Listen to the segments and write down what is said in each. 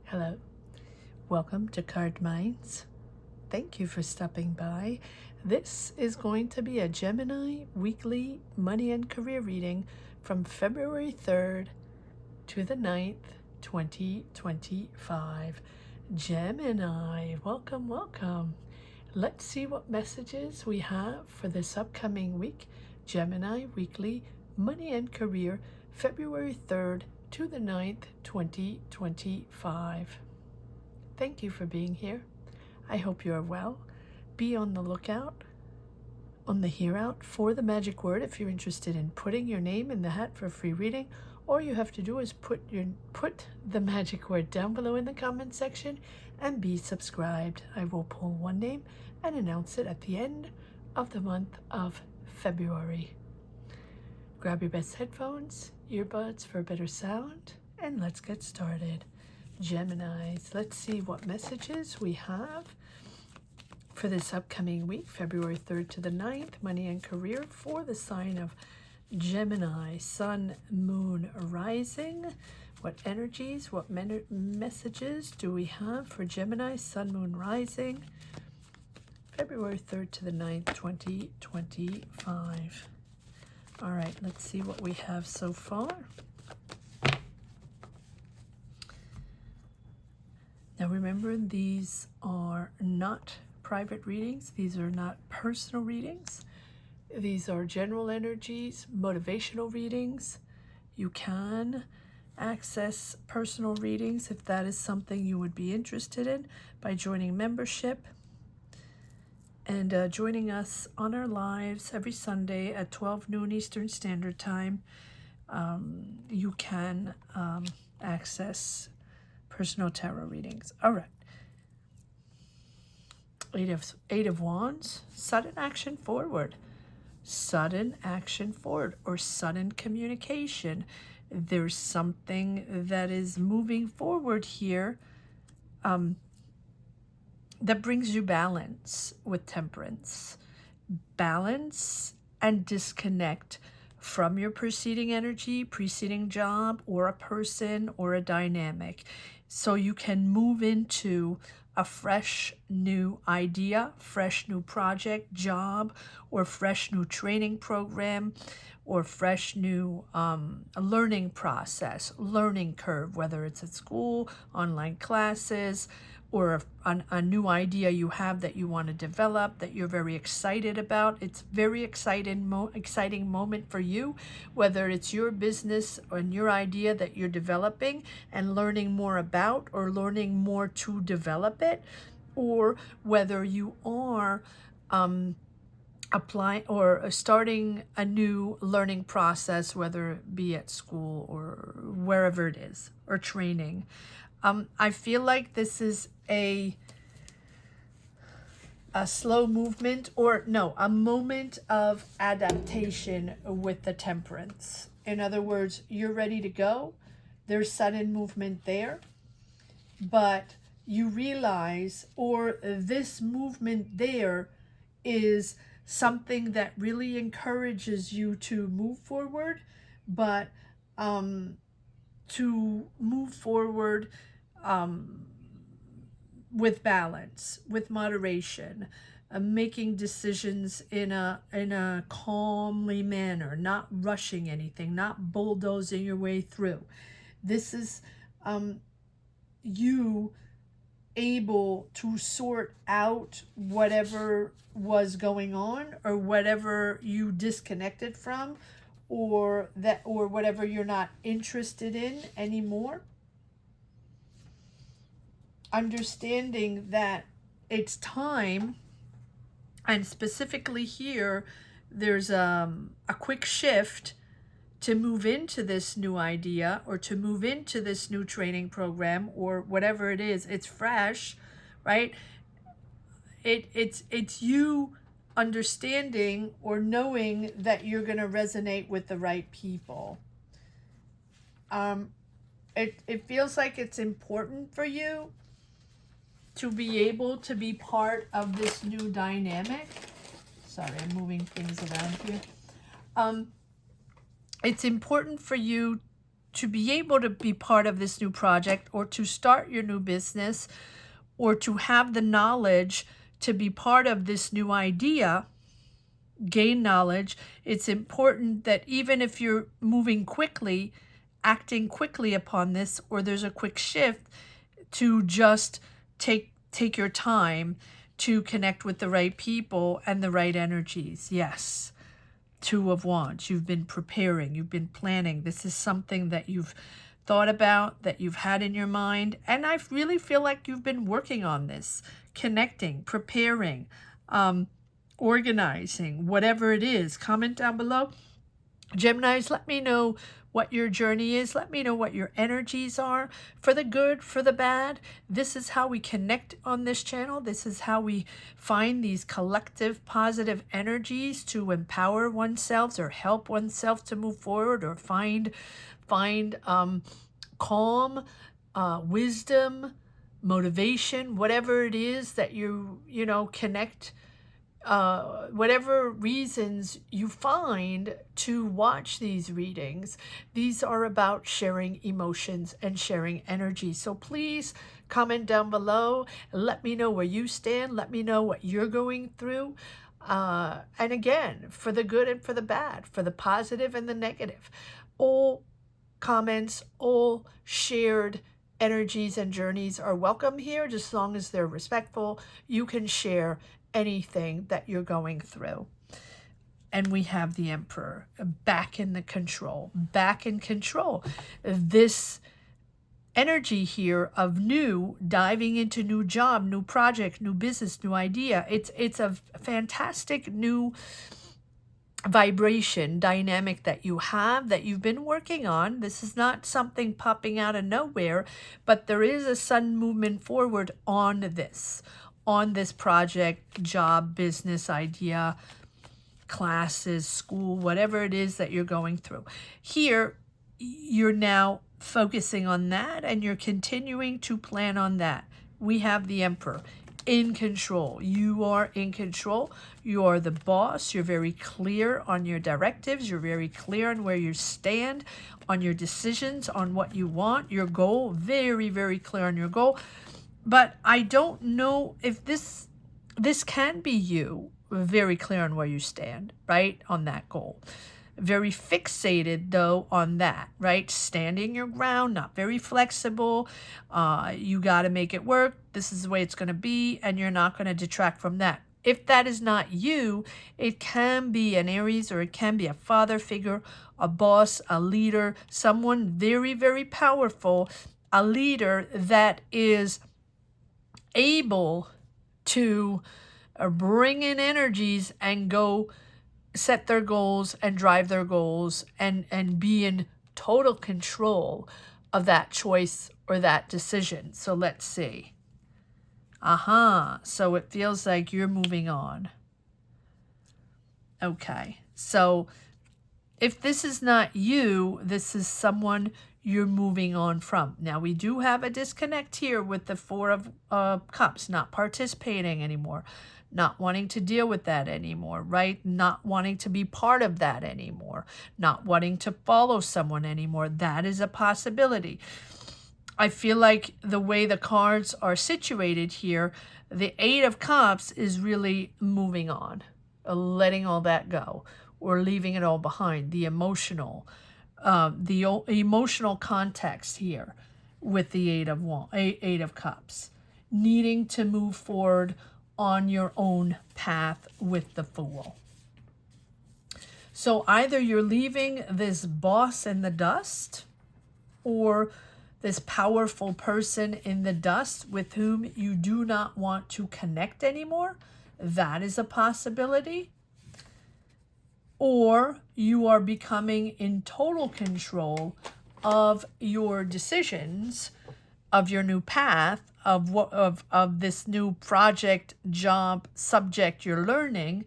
Hello, welcome to Cardminds. Thank you for stopping by. This is going to be a Gemini weekly money and career reading from February 3rd to the 9th, 2025. Gemini, welcome, welcome. Let's see what messages we have for this upcoming week. Gemini weekly money and career, February 3rd to the 9th, 2025. Thank you for being here. I hope you are well. Be on the lookout, on the hear out for the magic word if you're interested in putting your name in the hat for a free reading. All you have to do is put the magic word down below in the comment section and be subscribed. I will pull one name and announce it at the end of the month of February. Grab your best headphones, earbuds for better sound, and let's get started. Geminis, let's see what messages we have for this upcoming week, February 3rd to the 9th, money and career for the sign of Gemini, sun, moon, rising. What energies, what messages do we have for Gemini, sun, moon, rising, February 3rd to the 9th, 2025. All right, let's see what we have so far. Now remember, these are not private readings. These are not personal readings. These are general energies, motivational readings. You can access personal readings if that is something you would be interested in by joining membership and joining us on our lives every Sunday at 12 noon Eastern Standard Time. You can access personal tarot readings. All right. Eight of Wands, sudden action forward. Sudden action forward or sudden communication. There's something that is moving forward here that brings you balance with Temperance. Balance and disconnect from your preceding energy, preceding job, or a person, or a dynamic. So you can move into a fresh new idea, fresh new project, job, or fresh new training program, or fresh new learning process, learning curve, whether it's at school, online classes, or a new idea you have that you want to develop, that you're very excited about. It's very exciting moment for you, whether it's your business or your idea that you're developing and learning more about, or learning more to develop it, or whether you are applying or starting a new learning process, whether it be at school or wherever it is, or training. I feel like this is a slow movement, or no, a moment of adaptation with the Temperance. In other words, you're ready to go. There's sudden movement there, but you realize, or this movement there is something that really encourages you to move forward, but to move forward with balance, with moderation, making decisions in a calmly manner, not rushing anything, not bulldozing your way through. This is you able to sort out whatever was going on, or whatever you disconnected from, or whatever you're not interested in anymore. Understanding that it's time, and specifically here, there's a quick shift to move into this new idea, or to move into this new training program, or whatever it is. It's fresh, right? It's you understanding or knowing that you're going to resonate with the right people. It feels like it's important for you to be able to be part of this new dynamic. Sorry, I'm moving things around here. It's important for you to be able to be part of this new project, or to start your new business, or to have the knowledge to be part of this new idea, gain knowledge, it's important that even if you're moving quickly, acting quickly upon this, or there's a quick shift, to just take your time to connect with the right people and the right energies. Yes. Two of Wands. You've been preparing, you've been planning. This is something that you've thought about, that you've had in your mind. And I really feel like you've been working on this, connecting, preparing, organizing, whatever it is. Comment down below. Geminis, let me know what your journey is. Let me know what your energies are, for the good, for the bad. This is how we connect on this channel. This is how we find these collective positive energies to empower oneself or help oneself to move forward, or find calm, wisdom, motivation, whatever it is that you connect. Whatever reasons you find to watch these readings, these are about sharing emotions and sharing energy. So please comment down below. Let me know where you stand. Let me know what you're going through. And again, for the good and for the bad, for the positive and the negative. All comments, all shared energies and journeys are welcome here, just as long as they're respectful. You can share anything that you're going through. And we have the Emperor back in the control, back in control. This energy here of new, diving into new job, new project, new business, new idea. It's a fantastic new vibration dynamic that you have, that you've been working on. This is not something popping out of nowhere, but there is a sudden movement forward on this project, job, business idea, classes, school, whatever it is that you're going through. Here, you're now focusing on that, and you're continuing to plan on that. We have the Emperor in control. You are in control. You are the boss. You're very clear on your directives. You're very clear on where you stand, on your decisions, on what you want, your goal. Very, very clear on your goal. But I don't know if this can be you, very clear on where you stand, right, on that goal. Very fixated, though, on that, right? Standing your ground, not very flexible. You got to make it work. This is the way it's going to be, and you're not going to detract from that. If that is not you, it can be an Aries, or it can be a father figure, a boss, a leader, someone very, very powerful, a leader that is able to bring in energies and go set their goals and drive their goals and be in total control of that choice or that decision. So let's see. So it feels like you're moving on. Okay. So if this is not you, this is someone you're moving on from. Now, we do have a disconnect here with the Four of Cups, not participating anymore, not wanting to deal with that anymore, right? Not wanting to be part of that anymore, not wanting to follow someone anymore. That is a possibility. I feel like the way the cards are situated here, the Eight of Cups is really moving on, letting all that go, or leaving it all behind. The emotional context here with the Eight of Cups, needing to move forward on your own path with the Fool. So either you're leaving this boss in the dust, or this powerful person in the dust with whom you do not want to connect anymore. That is a possibility. Or you are becoming in total control of your decisions, of your new path, of this new project, job, subject you're learning,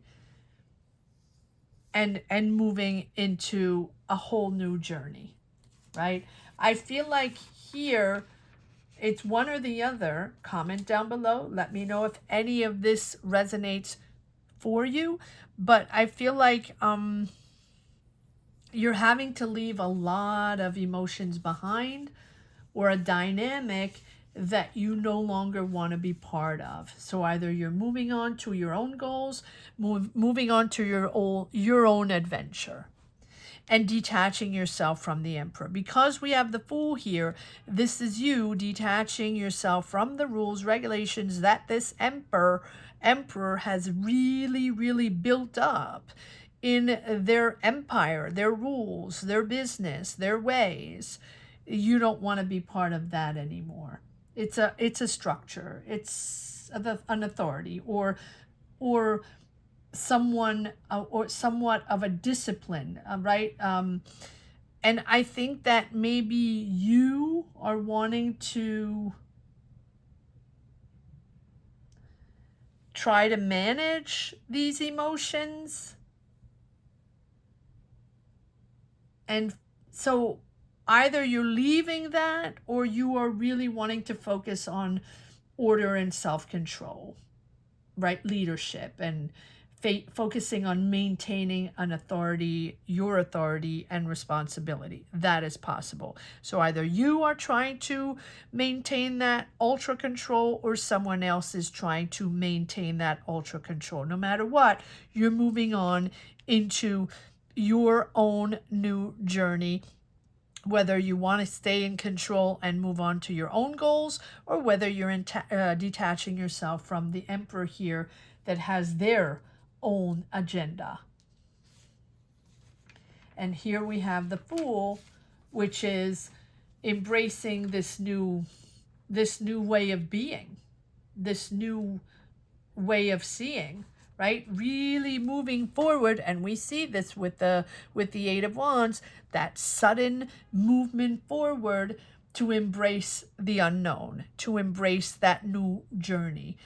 and moving into a whole new journey, right? I feel like here it's one or the other. Comment down below. Let me know if any of this resonates for you. But I feel like you're having to leave a lot of emotions behind, or a dynamic that you no longer want to be part of. So either you're moving on to your own goals, moving on to your own adventure, and detaching yourself from the emperor. Because we have the Fool here, this is you detaching yourself from the rules, regulations that this emperor has really built up in their empire, their rules, their business, their ways. You don't want to be part of that anymore. It's a structure. It's an authority, or someone, or somewhat of a discipline, right? And I think that maybe you are wanting to try to manage these emotions. And so either you're leaving that, or you are really wanting to focus on order and self-control, right? Leadership, and focusing on maintaining an authority, your authority and responsibility. That is possible. So either you are trying to maintain that ultra control, or someone else is trying to maintain that ultra control. No matter what, you're moving on into your own new journey, whether you want to stay in control and move on to your own goals, or whether you're detaching yourself from the emperor here that has their own agenda. And here we have the Fool, which is embracing this new way of being, this new way of seeing, right? Really moving forward. And we see this with the Eight of Wands, that sudden movement forward to embrace the unknown, to embrace that new journey,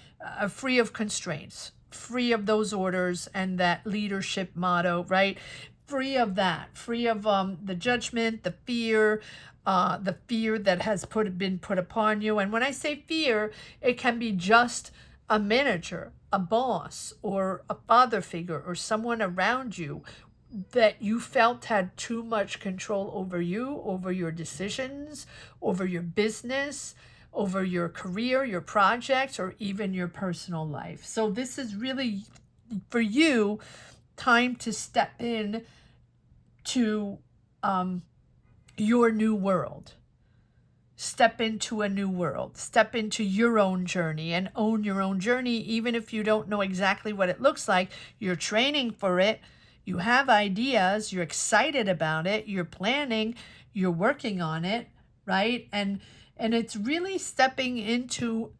free of constraints, free of those orders and that leadership motto, right? Free of that, free of the judgment, the fear that has been put upon you. And when I say fear, it can be just a manager, a boss, or a father figure, or someone around you that you felt had too much control over you, over your decisions, over your business, over your career, your projects, or even your personal life. So this is really, for you, time to step in to your new world. Step into a new world. Step into your own journey and own your own journey, even if you don't know exactly what it looks like. You're training for it. You have ideas. You're excited about it. You're planning. You're working on it, right? And it's really stepping into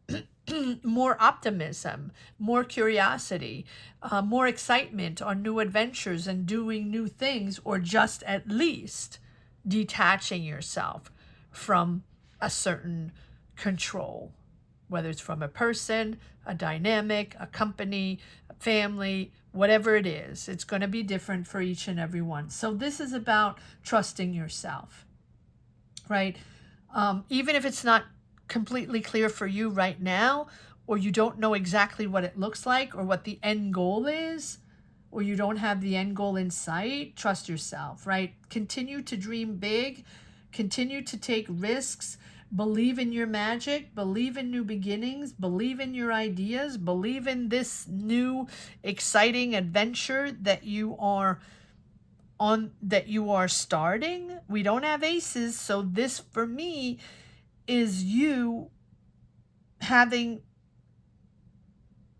more optimism, more curiosity, more excitement on new adventures and doing new things, or just at least detaching yourself from a certain control, whether it's from a person, a dynamic, a company, a family, whatever it is. It's going to be different for each and every one. So this is about trusting yourself, right? Even if it's not completely clear for you right now, or you don't know exactly what it looks like or what the end goal is, or you don't have the end goal in sight, trust yourself, right? Continue to dream big, continue to take risks, believe in your magic, believe in new beginnings, believe in your ideas, believe in this new exciting adventure that you are starting. We don't have aces, so this for me is you having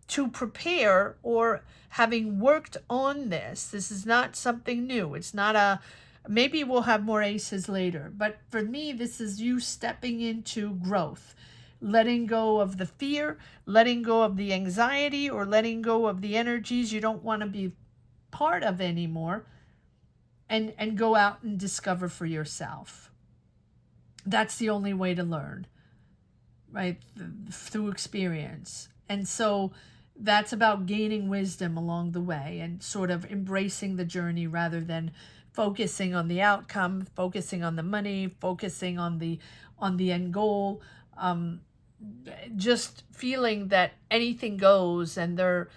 to prepare, or having worked on this. This is not something new. It's not maybe we'll have more aces later, but for me, this is you stepping into growth, letting go of the fear, letting go of the anxiety, or letting go of the energies you don't want to be part of anymore, and go out and discover for yourself. That's the only way to learn, right? Through experience. And so that's about gaining wisdom along the way and sort of embracing the journey, rather than focusing on the outcome, focusing on the money, focusing on the end goal, just feeling that anything goes, and they're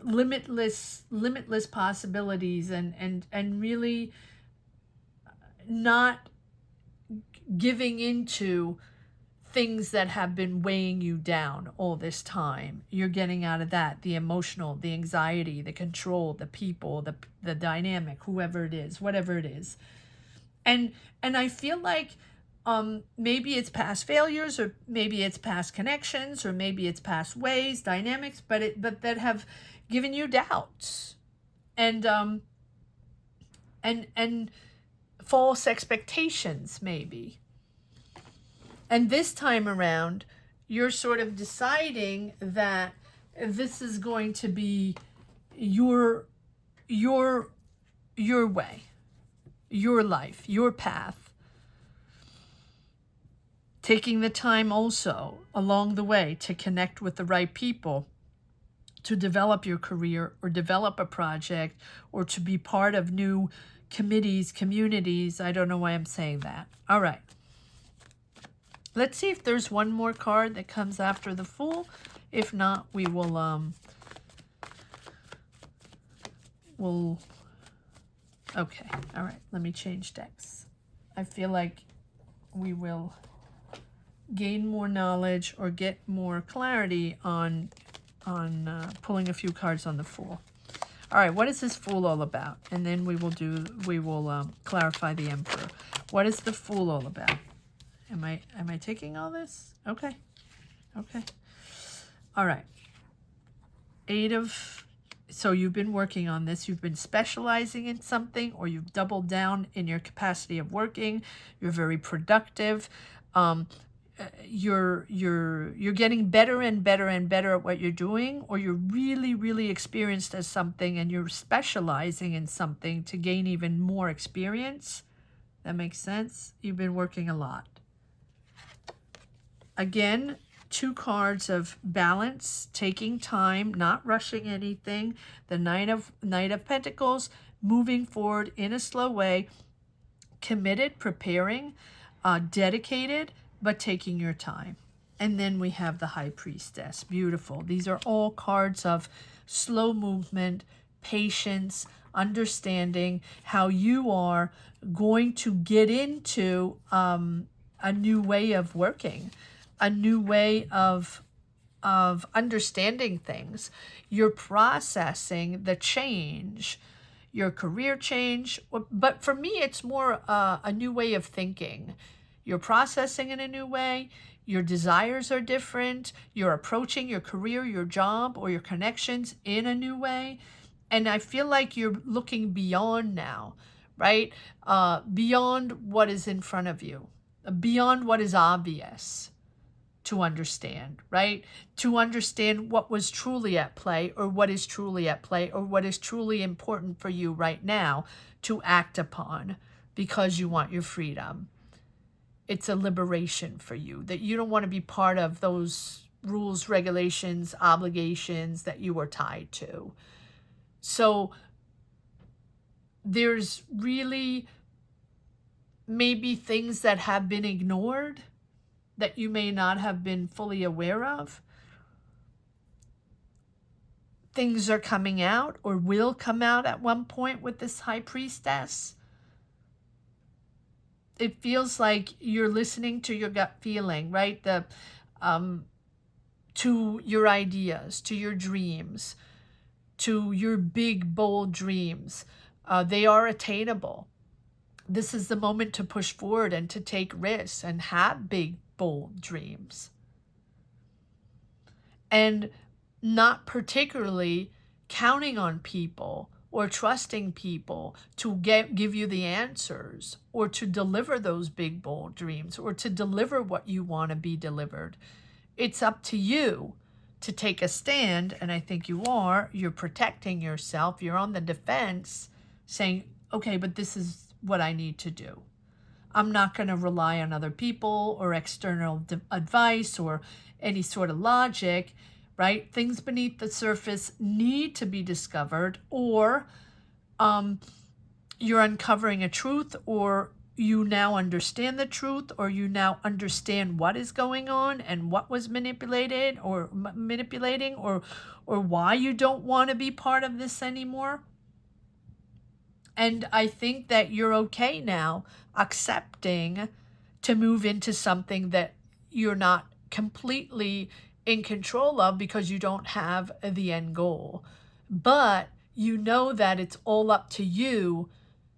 limitless possibilities, and really not giving into things that have been weighing you down all this time. You're getting out of that, the emotional, the anxiety, the control, the people, the dynamic, whoever it is, whatever it is. And I feel like maybe it's past failures, or maybe it's past connections, or maybe it's past ways, dynamics, but that have given you doubts and false expectations maybe. And this time around, you're sort of deciding that this is going to be your way, your life, your path. Taking the time also along the way to connect with the right people, to develop your career or develop a project, or to be part of new committees, communities. I don't know why I'm saying that. All right. Let's see if there's one more card that comes after the Fool. If not, we will okay. All right. Let me change decks. I feel like we will gain more knowledge or get more clarity on pulling a few cards on the Fool. All right, what is this Fool all about? And then we will clarify the Emperor. What is the Fool all about? Am I taking all this? Okay. All right. So you've been working on this. You've been specializing in something, or you've doubled down in your capacity of working. You're very productive. You're getting better and better and better at what you're doing, or you're really experienced at something and you're specializing in something to gain even more experience. That makes sense? You've been working a lot. Again, 2 cards of balance, taking time, not rushing anything. The Knight of Pentacles, moving forward in a slow way, committed, preparing, dedicated, but taking your time. And then we have the High Priestess. Beautiful. These are all cards of slow movement, patience, understanding how you are going to get into a new way of working, a new way of understanding things. You're processing the change, your career change, but for me, it's more a new way of thinking. You're processing in a new way. Your desires are different. You're approaching your career, your job, or your connections in a new way. And I feel like you're looking beyond now, right? Beyond what is in front of you, beyond what is obvious to understand, right? To understand what was truly at play, or what is truly at play, or what is truly important for you right now to act upon because you want your freedom. It's a liberation for you, that you don't want to be part of those rules, regulations, obligations that you were tied to. So there's really maybe things that have been ignored that you may not have been fully aware of. Things are coming out, or will come out at one point with this High Priestess. It feels like you're listening to your gut feeling, right? To your ideas, to your dreams, to your big, bold dreams. They are attainable. This is the moment to push forward and to take risks and have big, bold dreams. And not particularly counting on people or trusting people to give you the answers, or to deliver those big, bold dreams, or to deliver what you want to be delivered. It's up to you to take a stand, and I think you are. You're protecting yourself. You're on the defense, saying, okay, but this is what I need to do. I'm not going to rely on other people or external advice or any sort of logic, right? Things beneath the surface need to be discovered, or you're uncovering a truth, or you now understand the truth, or you now understand what is going on and what was manipulated or manipulating, or why you don't want to be part of this anymore. And I think that you're okay now accepting to move into something that you're not completely in control of, because you don't have the end goal. But you know that it's all up to you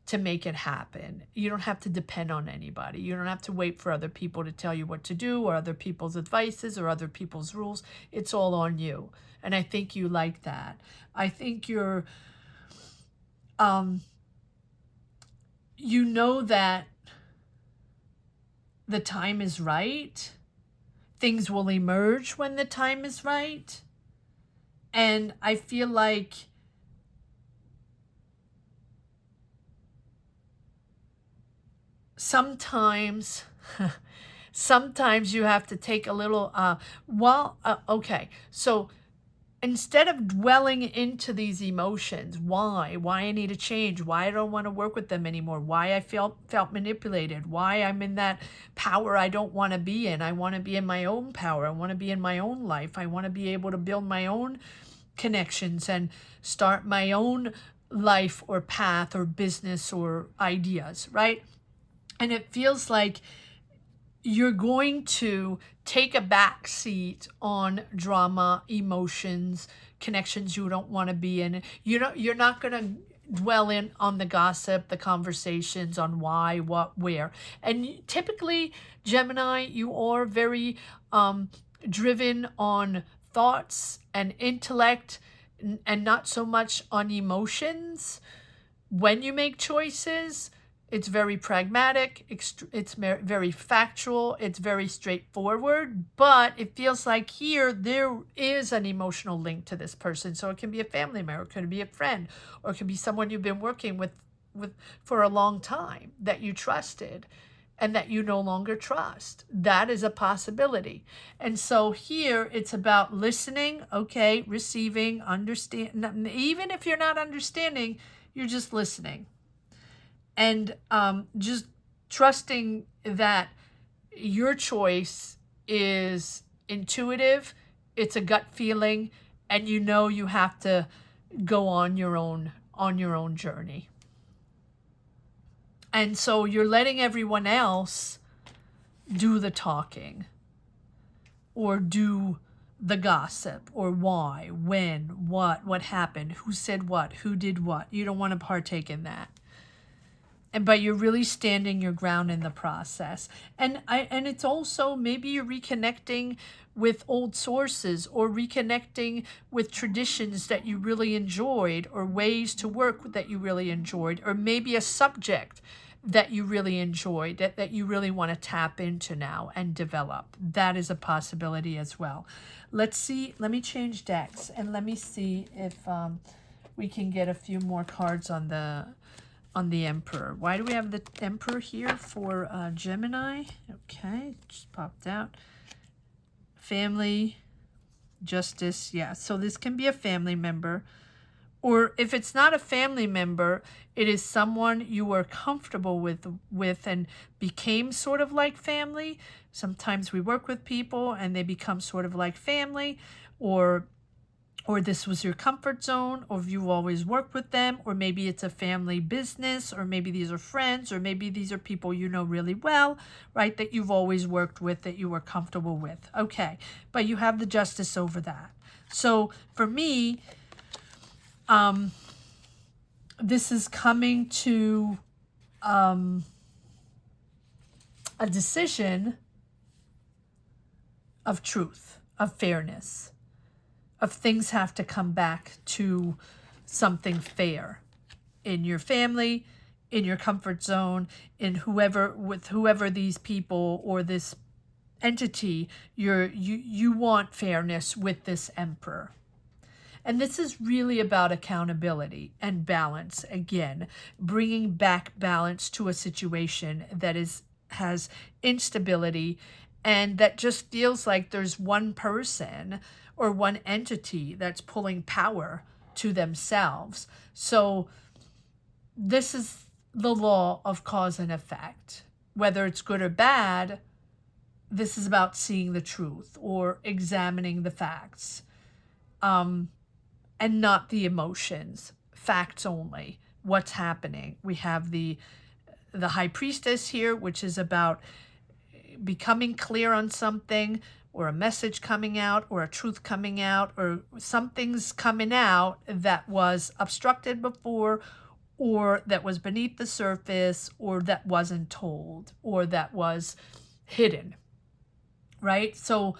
to make it happen. You don't have to depend on anybody. You don't have to wait for other people to tell you what to do, or other people's advices, or other people's rules. It's all on you. And I think you like that. I think you're, you know that the time is right. Things will emerge when the time is right. And I feel like sometimes you have to take a little, okay, so instead of dwelling into these emotions, why I need a change, why I don't want to work with them anymore, why I felt manipulated, why I'm in that power I don't want to be in. I want to be in my own power. I want to be in my own life. I want to be able to build my own connections and start my own life or path or business or ideas, right? And it feels like you're going to take a back seat on drama, emotions, connections you don't want to be in. You're not going to dwell in on the gossip, the conversations on why, what, where. And typically, Gemini, you are very driven on thoughts and intellect, and not so much on emotions. When you make choices, it's very pragmatic, it's very factual, it's very straightforward, but it feels like here there is an emotional link to this person. So it can be a family member, it could be a friend, or it could be someone you've been working with for a long time that you trusted and that you no longer trust. That is a possibility. And so here it's about listening, okay, receiving, understand. Even if you're not understanding, you're just listening. And just trusting that your choice is intuitive, it's a gut feeling, and you know you have to go on your own journey. And so you're letting everyone else do the talking, or do the gossip, or why, when, what happened, who said what, who did what. You don't want to partake in that. But you're really standing your ground in the process. And it's also, maybe you're reconnecting with old sources, or reconnecting with traditions that you really enjoyed, or ways to work that you really enjoyed, or maybe a subject that you really enjoyed, that you really want to tap into now and develop. That is a possibility as well. Let's see. Let me change decks, and let me see if we can get a few more cards on the Emperor. Why do we have the Emperor here for Gemini? Okay, just popped out. Family, justice, yeah. So this can be a family member. Or if it's not a family member, it is someone you were comfortable with and became sort of like family. Sometimes we work with people and they become sort of like family, or this was your comfort zone, or you've always worked with them, or maybe it's a family business, or maybe these are friends, or maybe these are people you know really well, right, that you've always worked with, that you were comfortable with. Okay, but you have the justice over that. So for me, this is coming to a decision of truth, of fairness, of things have to come back to something fair in your family, in your comfort zone, in whoever these people or this entity, you want fairness with this Emperor. And this is really about accountability and balance. Again, bringing back balance to a situation that has instability, and that just feels like there's one person or one entity that's pulling power to themselves. So this is the law of cause and effect. Whether it's good or bad, this is about seeing the truth or examining the facts, and not the emotions. Facts only. What's happening? We have the High Priestess here, which is about becoming clear on something, or a message coming out, or a truth coming out, or something's coming out that was obstructed before, or that was beneath the surface, or that wasn't told, or that was hidden, right? So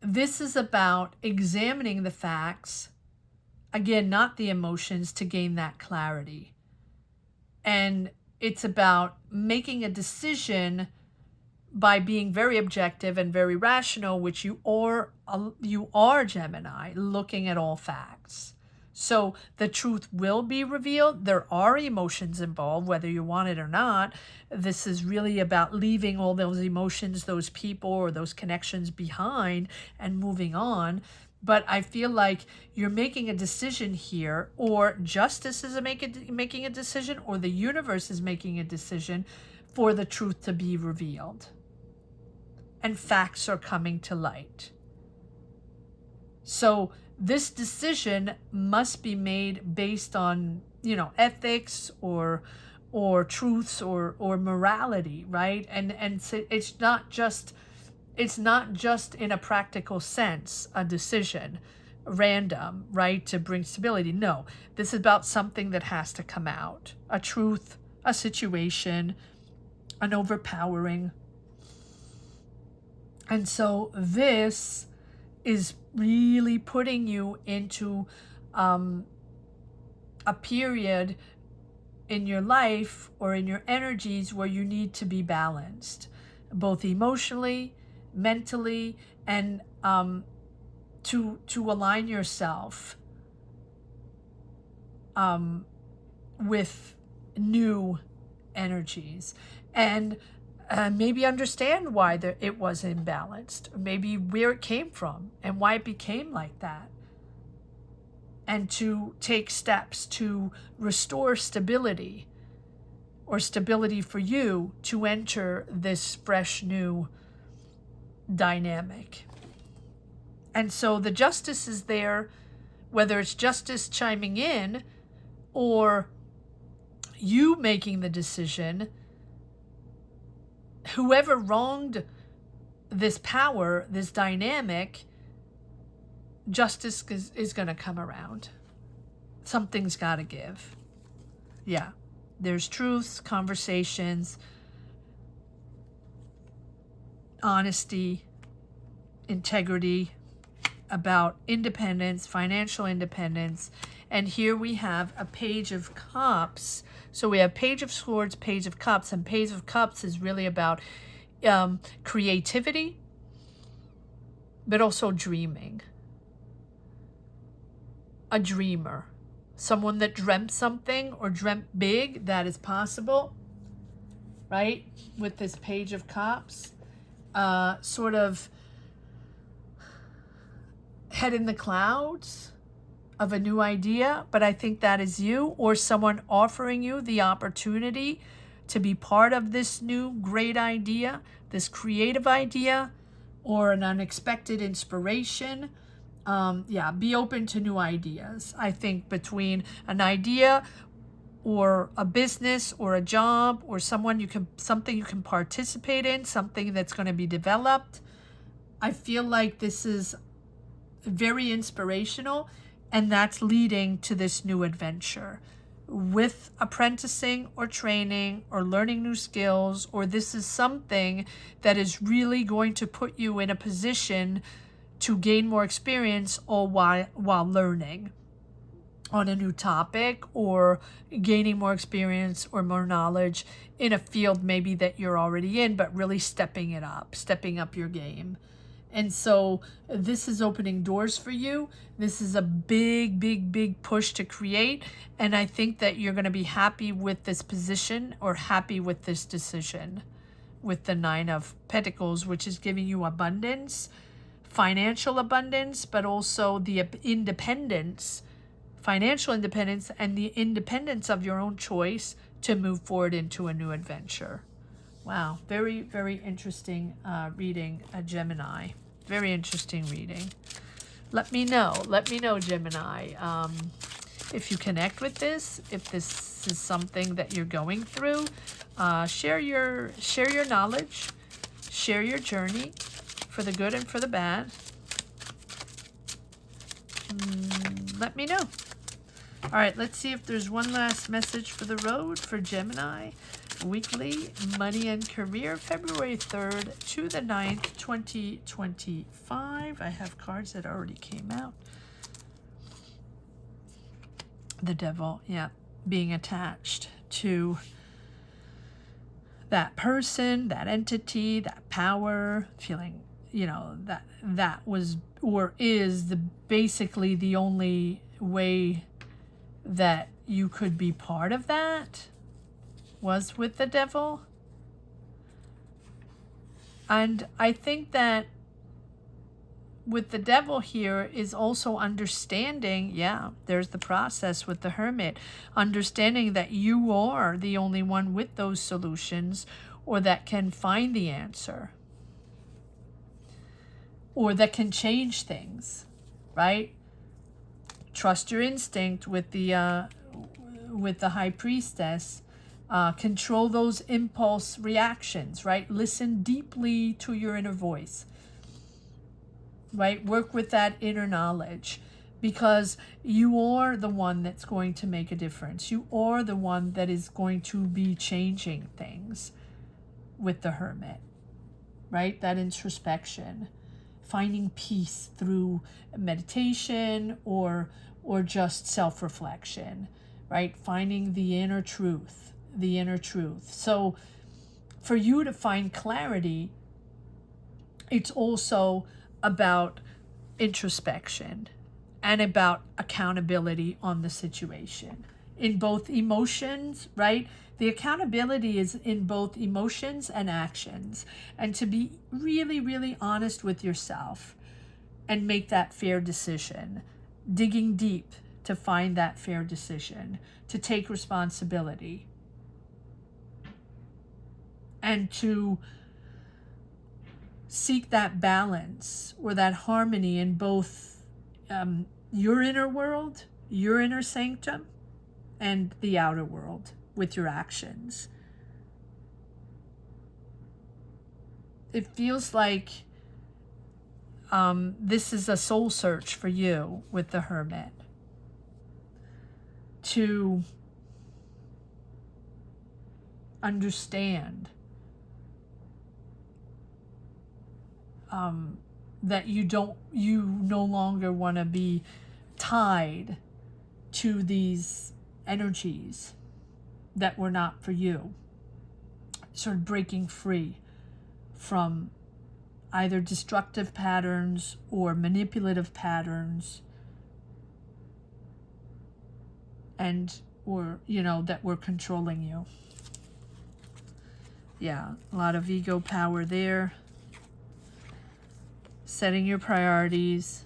this is about examining the facts, again, not the emotions, to gain that clarity. And it's about making a decision by being very objective and very rational, which you are Gemini, looking at all facts. So the truth will be revealed. There are emotions involved, whether you want it or not. This is really about leaving all those emotions, those people, or those connections behind and moving on. But I feel like you're making a decision here, or justice is making a decision, or the universe is making a decision for the truth to be revealed. And facts are coming to light. So this decision must be made based on, ethics or truths or morality, right? And it's not just in a practical sense a decision, random, right, to bring stability. No, this is about something that has to come out, a truth, a situation, an overpowering. And so this is really putting you into a period in your life or in your energies where you need to be balanced, both emotionally, mentally, and to align yourself with new energies, and maybe understand why it was imbalanced, maybe where it came from and why it became like that, and to take steps to restore stability, or stability for you to enter this fresh new dynamic. And so the justice is there, whether it's justice chiming in or you making the decision. Whoever wronged this power, this dynamic, justice is going to come around. Something's got to give. Yeah. There's truths, conversations, honesty, integrity, about independence, financial independence. And here we have a Page of Cups. So we have Page of Swords, Page of Cups, and Page of Cups is really about creativity, but also dreaming. A dreamer, someone that dreamt something or dreamt big, that is possible, right? With this Page of Cups, sort of head in the clouds of a new idea, but I think that is you, or someone offering you the opportunity to be part of this new great idea, this creative idea, or an unexpected inspiration. Be open to new ideas. I think between an idea or a business or a job or something you can participate in, something that's going to be developed, I feel like this is very inspirational, and that's leading to this new adventure with apprenticing or training or learning new skills, or this is something that is really going to put you in a position to gain more experience all while learning on a new topic, or gaining more experience or more knowledge in a field maybe that you're already in, but really stepping up your game. And so this is opening doors for you. This is a big, big, big push to create. And I think that you're going to be happy with this position, or happy with this decision, with the Nine of Pentacles, which is giving you abundance, financial abundance, but also the independence, financial independence, and the independence of your own choice to move forward into a new adventure. Wow, very, very interesting reading, Gemini. Very interesting reading. Let me know, Gemini, if you connect with this, if this is something that you're going through. Share your knowledge, share your journey, for the good and for the bad. Let me know. All right, let's see if there's one last message for the road for Gemini. Weekly money and career, February 3rd to the 9th, 2025. I have cards that already came out. The devil, yeah, being attached to that person, that entity, that power, feeling, you know, that was or is basically the only way that you could be part of that was with the devil. And I think that with the devil here is also understanding, yeah, there's the process with the hermit, understanding that you are the only one with those solutions, or that can find the answer, or that can change things, right? Trust your instinct with the high priestess. Control those impulse reactions, right? Listen deeply to your inner voice, right? Work with that inner knowledge, because you are the one that's going to make a difference. You are the one that is going to be changing things with the hermit, right? That introspection, finding peace through meditation or just self-reflection, right? Finding the inner truth. So for you to find clarity, it's also about introspection and about accountability on the situation in both emotions, right? The accountability is in both emotions and actions, and to be really, really honest with yourself and make that fair decision, digging deep to find that fair decision, to take responsibility, and to seek that balance or that harmony in both your inner world, your inner sanctum, and the outer world with your actions. It feels like this is a soul search for you with the hermit, to understand that you no longer want to be tied to these energies that were not for you. Sort of breaking free from either destructive patterns or manipulative patterns, or that were controlling you. Yeah, a lot of ego power there. Setting your priorities,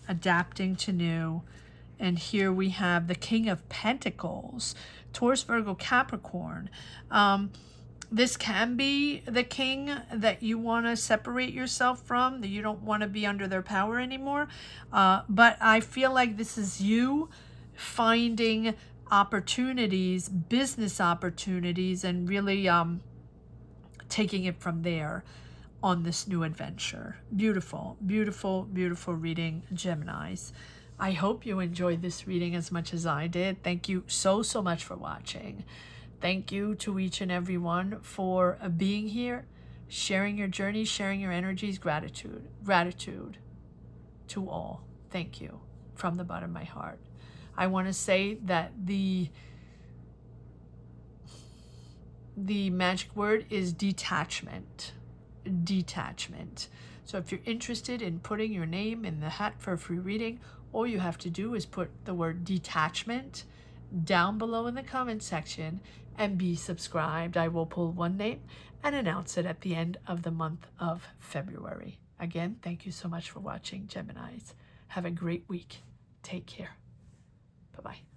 adapting to new. And here we have the King of Pentacles, Taurus, Virgo, Capricorn. This can be the king that you want to separate yourself from, that you don't want to be under their power anymore. But I feel like this is you finding opportunities, business opportunities, and really taking it from there on this new adventure. Beautiful, beautiful, beautiful reading, Geminis. I hope you enjoyed this reading as much as I did. Thank you so much for watching. Thank you to each and every one for being here, sharing your journey, sharing your energies. Gratitude to all. Thank you from the bottom of my heart. I want to say that the magic word is detachment. Detachment. So if you're interested in putting your name in the hat for a free reading, all you have to do is put the word detachment down below in the comment section and be subscribed. I will pull one name and announce it at the end of the month of February. Again, thank you so much for watching, Geminis. Have a great week. Take care. Bye-bye.